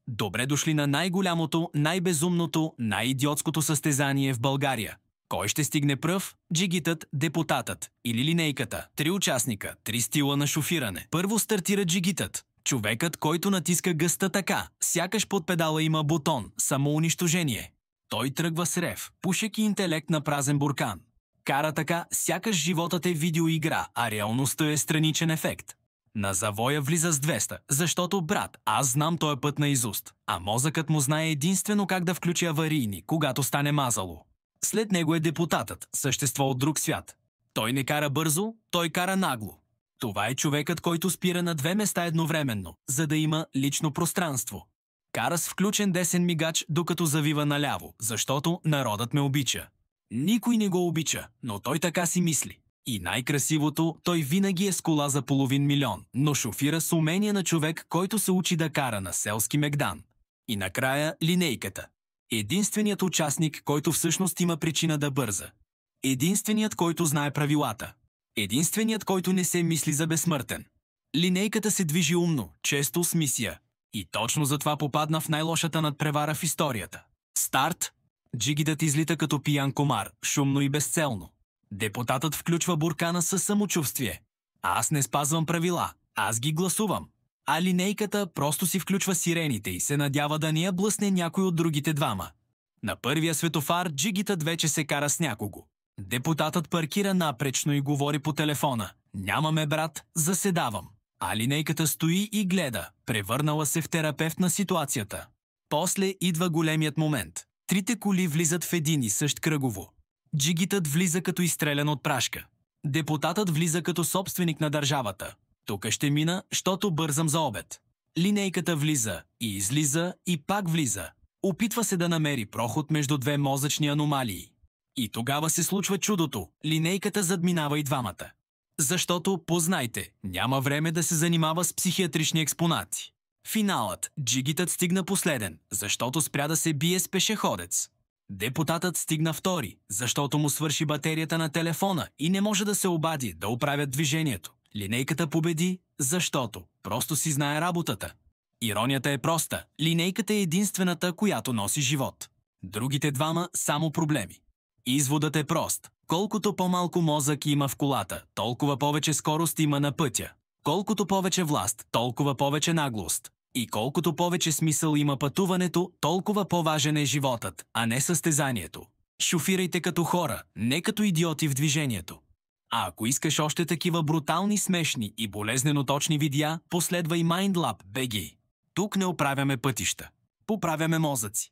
Добре дошли на най-голямото, най-безумното, най-идиотското състезание в България. Кой ще стигне пръв? Джигитът, депутатът или линейката. 3 участника, 3 стила на шофиране. Първо стартира джигитът. Човекът, който натиска гъста така, сякаш под педала има бутон, самоунищожение. Той тръгва с рев, пушек и интелект на празен буркан. Кара така, сякаш животът е видеоигра, а реалността е страничен ефект. На завоя влиза с 200, защото, брат, аз знам този път наизуст, а мозъкът му знае единствено как да включи аварийни, когато стане мазало. След него е депутатът, същество от друг свят. Той не кара бързо, той кара нагло. Това е човекът, който спира на 2 места едновременно, за да има лично пространство. Кара с включен десен мигач, докато завива наляво, защото народът ме обича. Никой не го обича, но той така си мисли. И най-красивото, той винаги е с кола за половин милион, но шофира с умение на човек, който се учи да кара на селски Мегдан. И накрая линейката. Единственият участник, който всъщност има причина да бърза. Единственият, който знае правилата. Единственият, който не се мисли за безсмъртен. Линейката се движи умно, често с мисия. И точно затова попадна в най-лошата надпревара в историята. Старт! Джигитът излита като пиян комар, шумно и безцелно. Депутатът включва буркана със самочувствие. Аз не спазвам правила, аз ги гласувам. А линейката просто си включва сирените и се надява да не я блъсне някой от другите двама. На първия светофар джигитът вече се кара с някого. Депутатът паркира напречно и говори по телефона. Нямаме, брат, заседавам. А линейката стои и гледа, превърнала се в терапевт на ситуацията. После идва големият момент. 3 коли влизат в един и същ кръгово. Джигитът влиза като изстрелян от прашка. Депутатът влиза като собственик на държавата. Тук ще мина, щото бързам за обед. Линейката влиза и излиза и пак влиза. Опитва се да намери проход между 2 мозъчни аномалии. И тогава се случва чудото. Линейката задминава и двамата. Защото, познайте, няма време да се занимава с психиатрични експонати. Финалът. Джигитът стигна последен, защото спря да се бие с пешеходец. Депутатът стигна втори, защото му свърши батерията на телефона и не може да се обади да оправят движението. Линейката победи, защото просто си знае работата. Иронията е проста. Линейката е единствената, която носи живот. Другите двама само проблеми. Изводът е прост. Колкото по-малко мозък има в колата, толкова повече скорост има на пътя. Колкото повече власт, толкова повече наглост. И колкото повече смисъл има пътуването, толкова по-важен е животът, а не състезанието. Шофирайте като хора, не като идиоти в движението. А ако искаш още такива брутални, смешни и болезнено точни видеа, последвай MindLab BG. Тук не оправяме пътища. Поправяме мозъци.